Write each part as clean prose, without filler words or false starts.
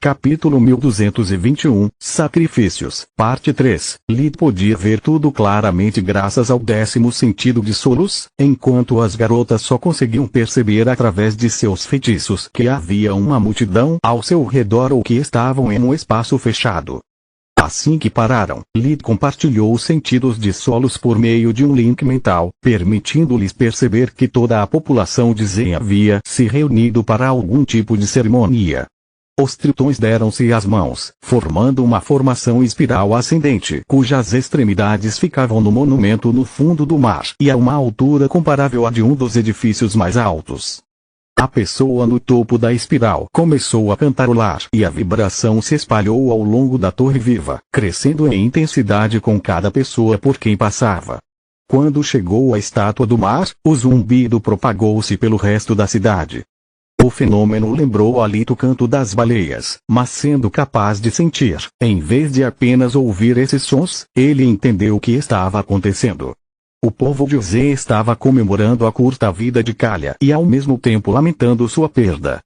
Capítulo 1221, Sacrifícios, Parte 3. Lid podia ver tudo claramente graças ao 10º sentido de Solos, enquanto as garotas só conseguiam perceber através de seus feitiços que havia uma multidão ao seu redor ou que estavam em um espaço fechado. Assim que pararam, Lid compartilhou os sentidos de Solos por meio de um link mental, permitindo-lhes perceber que toda a população de Zen havia se reunido para algum tipo de cerimônia. Os tritões deram-se as mãos, formando uma formação espiral ascendente, cujas extremidades ficavam no monumento no fundo do mar e a uma altura comparável à de um dos edifícios mais altos. A pessoa no topo da espiral começou a cantarolar e a vibração se espalhou ao longo da torre viva, crescendo em intensidade com cada pessoa por quem passava. Quando chegou à estátua do mar, o zumbido propagou-se pelo resto da cidade. O fenômeno lembrou a Lid o canto das baleias, mas sendo capaz de sentir, em vez de apenas ouvir esses sons, ele entendeu o que estava acontecendo. O povo de Zen estava comemorando a curta vida de Kalia e ao mesmo tempo lamentando sua perda.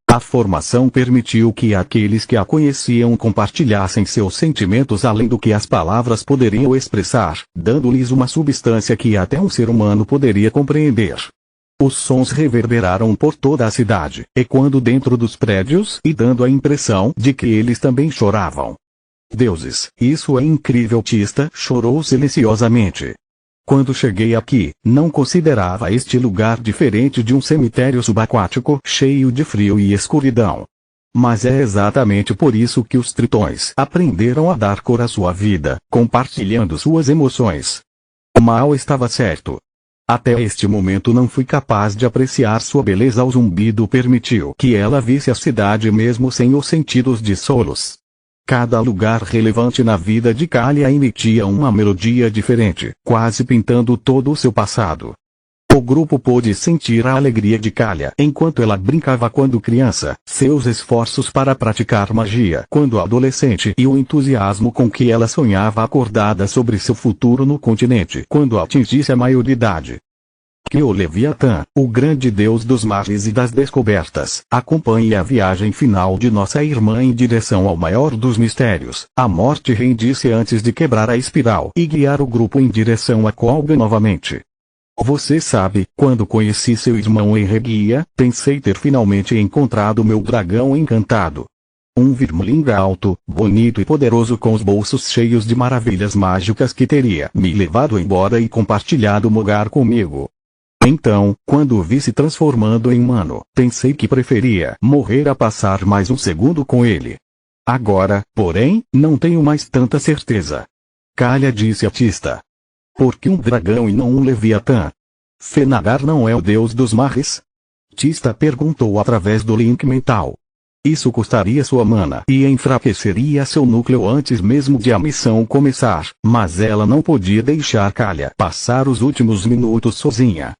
A formação permitiu que aqueles que a conheciam compartilhassem seus sentimentos além do que as palavras poderiam expressar, dando-lhes uma substância que até um ser humano poderia compreender. Os sons reverberaram por toda a cidade, ecoando dentro dos prédios e dando a impressão de que eles também choravam. Deuses, isso é incrível! Tista chorou silenciosamente. Quando cheguei aqui, não considerava este lugar diferente de um cemitério subaquático cheio de frio e escuridão. Mas é exatamente por isso que os tritões aprenderam a dar cor à sua vida, compartilhando suas emoções. O mal estava certo. Até este momento não fui capaz de apreciar sua beleza. O zumbido permitiu que ela visse a cidade mesmo sem os sentidos de Solos. Cada lugar relevante na vida de Kalia emitia uma melodia diferente, quase pintando todo o seu passado. O grupo pôde sentir a alegria de Kalia enquanto ela brincava quando criança, seus esforços para praticar magia quando adolescente e o entusiasmo com que ela sonhava acordada sobre seu futuro no continente quando atingisse a maioridade. Que o Leviatã, o grande deus dos mares e das descobertas, acompanhe a viagem final de nossa irmã em direção ao maior dos mistérios, a morte. Rendi-se antes de quebrar a espiral e guiar o grupo em direção a Kolga novamente. Você sabe, quando conheci seu irmão em Regia, pensei ter finalmente encontrado meu dragão encantado. Um Virmling alto, bonito e poderoso com os bolsos cheios de maravilhas mágicas que teria me levado embora e compartilhado Mogar comigo. Então, quando o vi se transformando em humano, pensei que preferia morrer a passar mais um segundo com ele. Agora, porém, não tenho mais tanta certeza. Kalia disse a Tista. Por que um dragão e não um Leviatã? Fenagar não é o deus dos mares? Tista perguntou através do link mental. Isso custaria sua mana e enfraqueceria seu núcleo antes mesmo de a missão começar, mas ela não podia deixar Kalia passar os últimos minutos sozinha.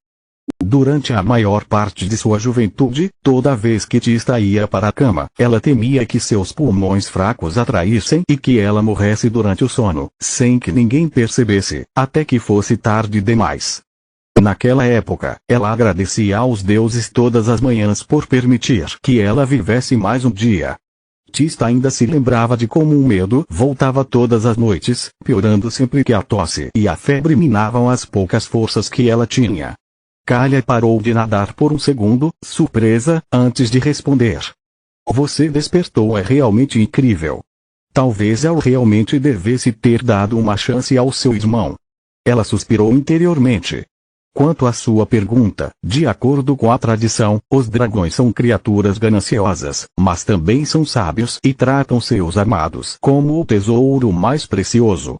Durante a maior parte de sua juventude, toda vez que Tista ia para a cama, ela temia que seus pulmões fracos a traíssem e que ela morresse durante o sono, sem que ninguém percebesse, até que fosse tarde demais. Naquela época, ela agradecia aos deuses todas as manhãs por permitir que ela vivesse mais um dia. Tista ainda se lembrava de como o medo voltava todas as noites, piorando sempre que a tosse e a febre minavam as poucas forças que ela tinha. Kalia parou de nadar por um segundo, surpresa, antes de responder. Você despertou, é realmente incrível. Talvez eu realmente devesse ter dado uma chance ao seu irmão. Ela suspirou interiormente. Quanto à sua pergunta, de acordo com a tradição, os dragões são criaturas gananciosas, mas também são sábios e tratam seus amados como o tesouro mais precioso.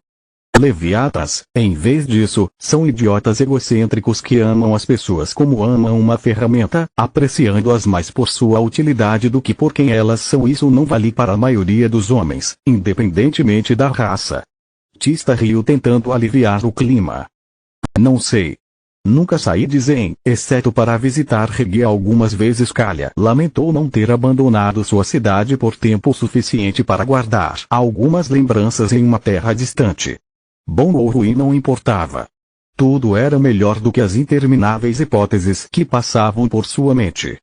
Leviatas, em vez disso, são idiotas egocêntricos que amam as pessoas como amam uma ferramenta, apreciando-as mais por sua utilidade do que por quem elas são. Isso não vale para a maioria dos homens, independentemente da raça. Tista riu tentando aliviar o clima. Não sei. Nunca saí de Zen, exceto para visitar Regia algumas vezes. Kalia lamentou não ter abandonado sua cidade por tempo suficiente para guardar algumas lembranças em uma terra distante. Bom ou ruim não importava. Tudo era melhor do que as intermináveis hipóteses que passavam por sua mente.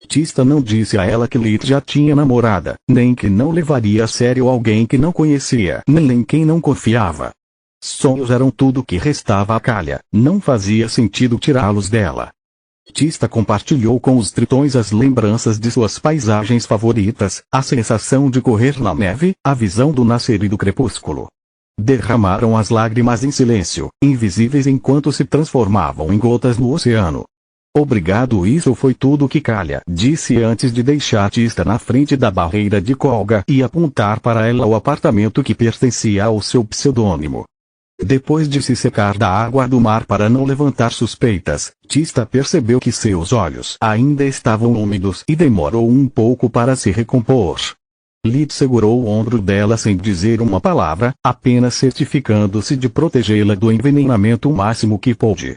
Tista não disse a ela que Lid já tinha namorada, nem que não levaria a sério alguém que não conhecia, nem em quem não confiava. Sonhos eram tudo que restava a Calha, não fazia sentido tirá-los dela. Tista compartilhou com os tritões as lembranças de suas paisagens favoritas, a sensação de correr na neve, a visão do nascer e do crepúsculo. Derramaram as lágrimas em silêncio, invisíveis enquanto se transformavam em gotas no oceano. Obrigado, isso foi tudo que Calha disse antes de deixar Tista na frente da barreira de Colga e apontar para ela o apartamento que pertencia ao seu pseudônimo. Depois de se secar da água do mar para não levantar suspeitas, Tista percebeu que seus olhos ainda estavam úmidos e demorou um pouco para se recompor. Lid segurou o ombro dela sem dizer uma palavra, apenas certificando-se de protegê-la do envenenamento o máximo que pôde.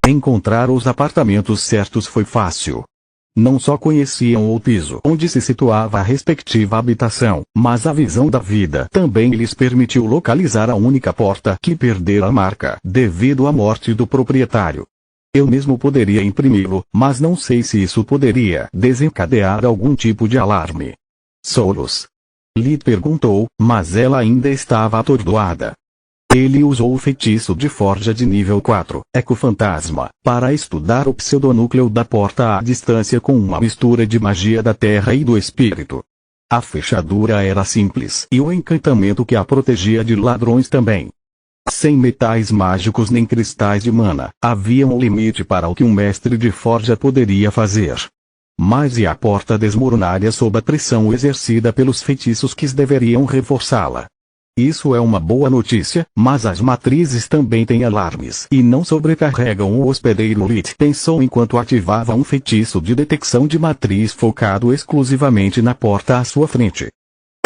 Encontrar os apartamentos certos foi fácil. Não só conheciam o piso onde se situava a respectiva habitação, mas a visão da vida também lhes permitiu localizar a única porta que perdera a marca devido à morte do proprietário. Eu mesmo poderia imprimi-lo, mas não sei se isso poderia desencadear algum tipo de alarme. Solos? Lid perguntou, mas ela ainda estava atordoada. Ele usou o feitiço de forja de nível 4, Eco Fantasma, para estudar o pseudonúcleo da porta à distância com uma mistura de magia da terra e do espírito. A fechadura era simples e o encantamento que a protegia de ladrões também. Sem metais mágicos nem cristais de mana, havia um limite para o que um mestre de forja poderia fazer. Mas e a porta desmoronaria sob a pressão exercida pelos feitiços que deveriam reforçá-la? Isso é uma boa notícia, mas as matrizes também têm alarmes e não sobrecarregam o hospedeiro. Lid pensou enquanto ativava um feitiço de detecção de matriz focado exclusivamente na porta à sua frente.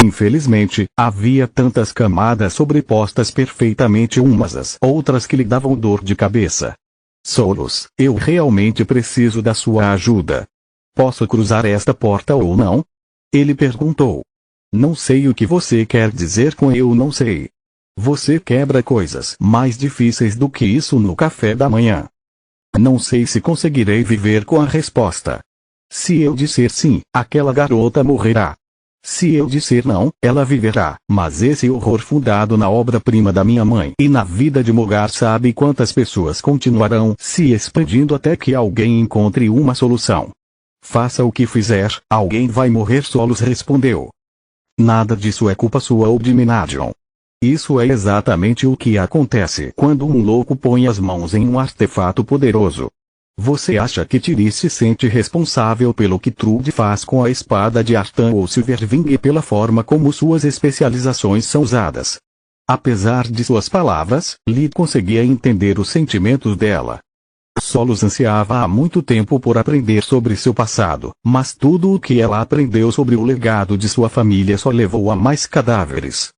Infelizmente, havia tantas camadas sobrepostas perfeitamente umas às outras que lhe davam dor de cabeça. Solos, eu realmente preciso da sua ajuda. Posso cruzar esta porta ou não? Ele perguntou. Não sei o que você quer dizer com eu não sei. Você quebra coisas mais difíceis do que isso no café da manhã. Não sei se conseguirei viver com a resposta. Se eu disser sim, aquela garota morrerá. Se eu disser não, ela viverá, mas esse horror fundado na obra-prima da minha mãe e na vida de Mogar sabe quantas pessoas continuarão se expandindo até que alguém encontre uma solução. Faça o que fizer, alguém vai morrer. Solos respondeu. Nada disso é culpa sua ou de Menadion. Isso é exatamente o que acontece quando um louco põe as mãos em um artefato poderoso. Você acha que Tiri se sente responsável pelo que Trude faz com a espada de Artan ou Silverwing pela forma como suas especializações são usadas? Apesar de suas palavras, Lid conseguia entender os sentimentos dela. Solos ansiava há muito tempo por aprender sobre seu passado, mas tudo o que ela aprendeu sobre o legado de sua família só levou a mais cadáveres.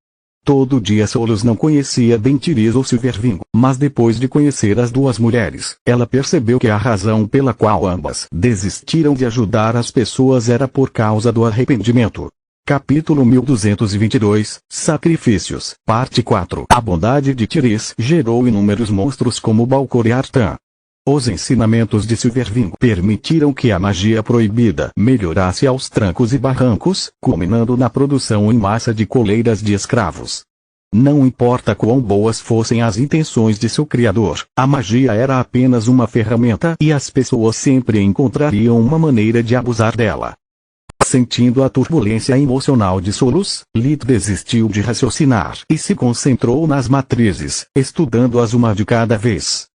Todo dia Solos não conhecia bem Tiris ou Silverwing, mas depois de conhecer as duas mulheres, ela percebeu que a razão pela qual ambas desistiram de ajudar as pessoas era por causa do arrependimento. Capítulo 1222, Sacrifícios, Parte 4. A bondade de Tiris gerou inúmeros monstros como Balcor e Artan. Os ensinamentos de Silverwing permitiram que a magia proibida melhorasse aos trancos e barrancos, culminando na produção em massa de coleiras de escravos. Não importa quão boas fossem as intenções de seu criador, a magia era apenas uma ferramenta e as pessoas sempre encontrariam uma maneira de abusar dela. Sentindo a turbulência emocional de Solos, Lid desistiu de raciocinar e se concentrou nas matrizes, estudando-as uma de cada vez.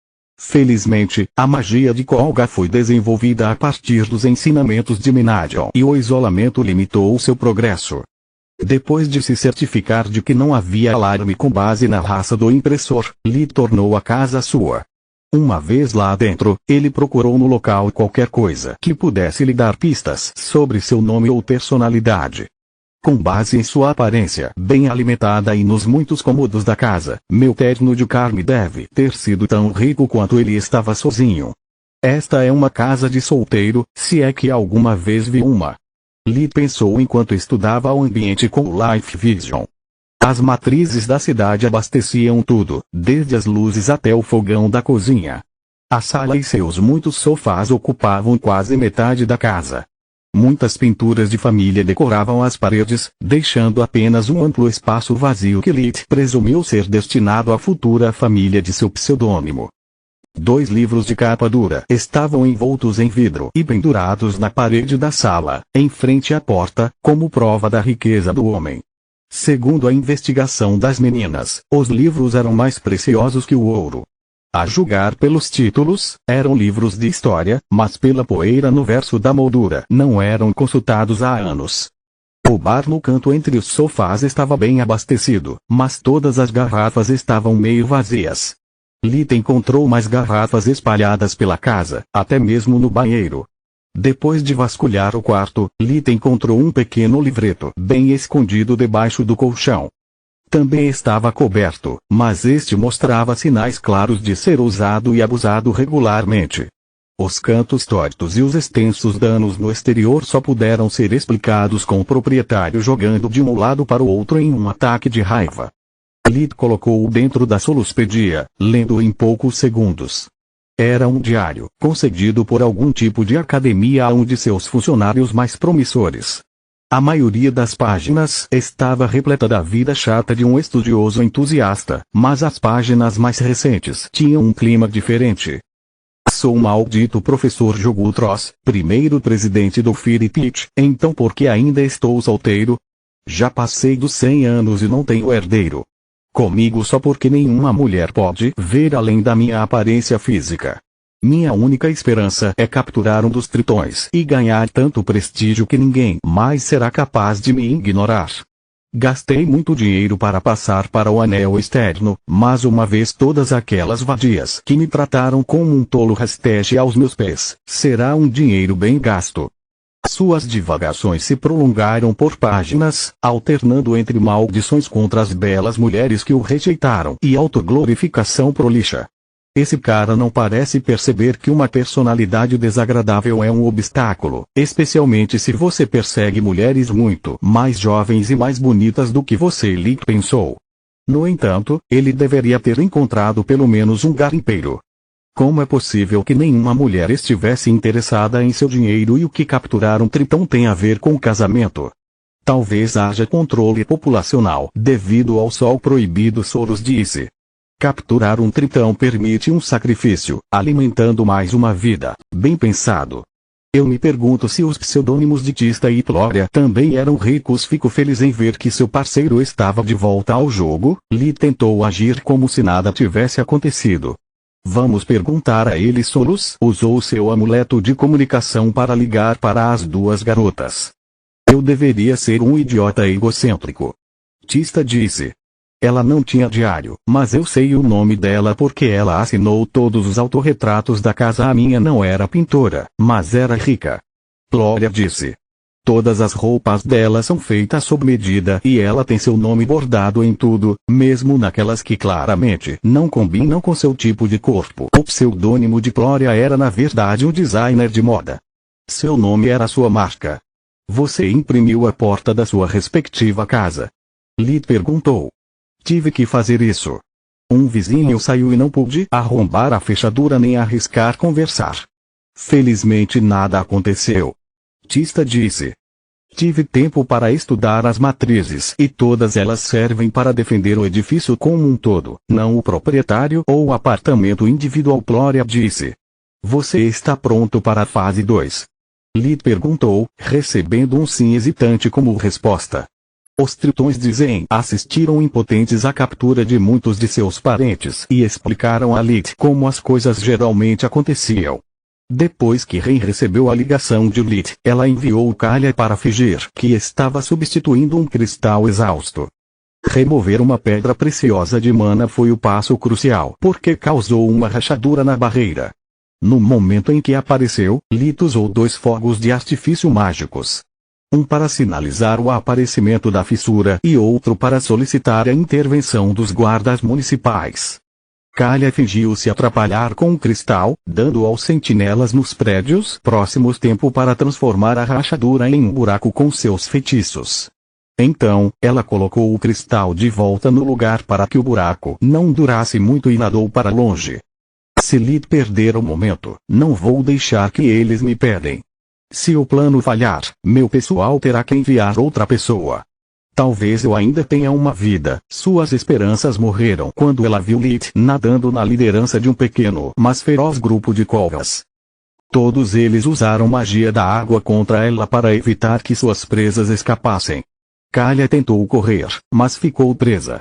Felizmente, a magia de Colga foi desenvolvida a partir dos ensinamentos de Menadion e o isolamento limitou seu progresso. Depois de se certificar de que não havia alarme com base na raça do impressor, Lid tornou a casa sua. Uma vez lá dentro, ele procurou no local qualquer coisa que pudesse lhe dar pistas sobre seu nome ou personalidade. Com base em sua aparência bem alimentada e nos muitos cômodos da casa, meu terno de carne deve ter sido tão rico quanto ele estava sozinho. Esta é uma casa de solteiro, se é que alguma vez vi uma. Lid pensou enquanto estudava o ambiente com o Life Vision. As matrizes da cidade abasteciam tudo, desde as luzes até o fogão da cozinha. A sala e seus muitos sofás ocupavam quase metade da casa. Muitas pinturas de família decoravam as paredes, deixando apenas um amplo espaço vazio que Lit presumiu ser destinado à futura família de seu pseudônimo. 2 livros de capa dura estavam envoltos em vidro e pendurados na parede da sala, em frente à porta, como prova da riqueza do homem. Segundo a investigação das meninas, os livros eram mais preciosos que o ouro. A julgar pelos títulos, eram livros de história, mas pela poeira no verso da moldura não eram consultados há anos. O bar no canto entre os sofás estava bem abastecido, mas todas as garrafas estavam meio vazias. Lit encontrou mais garrafas espalhadas pela casa, até mesmo no banheiro. Depois de vasculhar o quarto, Lit encontrou um pequeno livreto bem escondido debaixo do colchão. Também estava coberto, mas este mostrava sinais claros de ser usado e abusado regularmente. Os cantos tortos e os extensos danos no exterior só puderam ser explicados com o proprietário jogando de um lado para o outro em um ataque de raiva. Lit colocou-o dentro da soluspedia, lendo em poucos segundos. Era um diário, concedido por algum tipo de academia a um de seus funcionários mais promissores. A maioria das páginas estava repleta da vida chata de um estudioso entusiasta, mas as páginas mais recentes tinham um clima diferente. Sou um maldito professor Jogultros, primeiro presidente do Firipit, então por que ainda estou solteiro? Já passei dos 100 anos e não tenho herdeiro. Comigo só porque nenhuma mulher pode ver além da minha aparência física. Minha única esperança é capturar um dos tritões e ganhar tanto prestígio que ninguém mais será capaz de me ignorar. Gastei muito dinheiro para passar para o anel externo, mas uma vez todas aquelas vadias que me trataram como um tolo rasteje aos meus pés, será um dinheiro bem gasto. Suas divagações se prolongaram por páginas, alternando entre maldições contra as belas mulheres que o rejeitaram e autoglorificação prolixa. Esse cara não parece perceber que uma personalidade desagradável é um obstáculo, especialmente se você persegue mulheres muito mais jovens e mais bonitas do que você lhe pensou. No entanto, ele deveria ter encontrado pelo menos um garimpeiro. Como é possível que nenhuma mulher estivesse interessada em seu dinheiro e o que capturar um tritão tem a ver com casamento? Talvez haja controle populacional devido ao sol proibido. Soros disse. Capturar um tritão permite um sacrifício, alimentando mais uma vida. Bem pensado. Eu me pergunto se os pseudônimos de Tista e Plória também eram ricos. Fico feliz em ver que seu parceiro estava de volta ao jogo. Lit tentou agir como se nada tivesse acontecido. Vamos perguntar a ele. Solos usou seu amuleto de comunicação para ligar para as 2 garotas. Eu deveria ser um idiota egocêntrico. Tista disse. Ela não tinha diário, mas eu sei o nome dela porque ela assinou todos os autorretratos da casa. A minha não era pintora, mas era rica. Plória disse. Todas as roupas dela são feitas sob medida e ela tem seu nome bordado em tudo, mesmo naquelas que claramente não combinam com seu tipo de corpo. O pseudônimo de Plória era na verdade um designer de moda. Seu nome era sua marca. Você imprimiu a porta da sua respectiva casa? Lit perguntou. Tive que fazer isso. Um vizinho saiu e não pude arrombar a fechadura nem arriscar conversar. Felizmente nada aconteceu. Tista disse. Tive tempo para estudar as matrizes e todas elas servem para defender o edifício como um todo, não o proprietário ou o apartamento individual. Plória disse. Você está pronto para a fase 2? Lit perguntou, recebendo um sim hesitante como resposta. Os tritões dizem assistiram impotentes à captura de muitos de seus parentes e explicaram a Lit como as coisas geralmente aconteciam. Depois que Ren recebeu a ligação de Lit, ela enviou Kalya para fingir que estava substituindo um cristal exausto. Remover uma pedra preciosa de mana foi o passo crucial porque causou uma rachadura na barreira. No momento em que apareceu, Lit usou 2 fogos de artifício mágicos. Um para sinalizar o aparecimento da fissura e outro para solicitar a intervenção dos guardas municipais. Kalya fingiu se atrapalhar com o cristal, dando aos sentinelas nos prédios próximos tempo para transformar a rachadura em um buraco com seus feitiços. Então, ela colocou o cristal de volta no lugar para que o buraco não durasse muito e nadou para longe. Se Lit perder o momento, não vou deixar que eles me perdem. Se o plano falhar, meu pessoal terá que enviar outra pessoa. Talvez eu ainda tenha uma vida. Suas esperanças morreram quando ela viu Lit nadando na liderança de um pequeno, mas feroz grupo de cobras. Todos eles usaram magia da água contra ela para evitar que suas presas escapassem. Kalia tentou correr, mas ficou presa.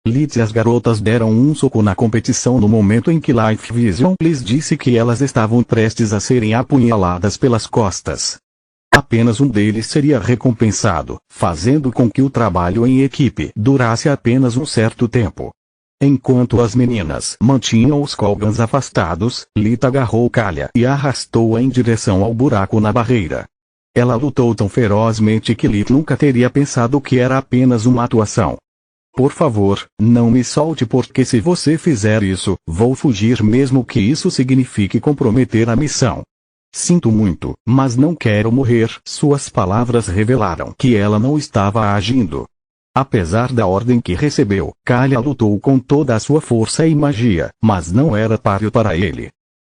Lit e as garotas deram um soco na competição no momento em que Life Vision lhes disse que elas estavam prestes a serem apunhaladas pelas costas. Apenas um deles seria recompensado, fazendo com que o trabalho em equipe durasse apenas um certo tempo. Enquanto as meninas mantinham os Kogans afastados, Lit agarrou Kalia e arrastou-a em direção ao buraco na barreira. Ela lutou tão ferozmente que Lit nunca teria pensado que era apenas uma atuação. Por favor, não me solte porque se você fizer isso, vou fugir mesmo que isso signifique comprometer a missão. Sinto muito, mas não quero morrer. Suas palavras revelaram que ela não estava agindo. Apesar da ordem que recebeu, Kalia lutou com toda a sua força e magia, mas não era páreo para ele.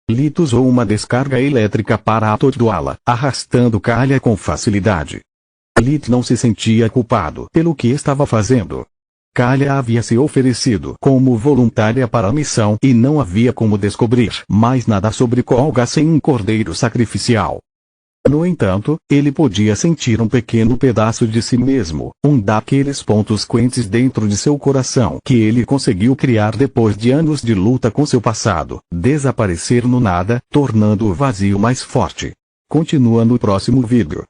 Lit usou uma descarga elétrica para atordoá-la, arrastando Kalia com facilidade. Lit não se sentia culpado pelo que estava fazendo. Kalia havia se oferecido como voluntária para a missão e não havia como descobrir mais nada sobre Kolga sem um cordeiro sacrificial. No entanto, ele podia sentir um pequeno pedaço de si mesmo, um daqueles pontos quentes dentro de seu coração que ele conseguiu criar depois de anos de luta com seu passado, desaparecer no nada, tornando o vazio mais forte. Continua no próximo vídeo.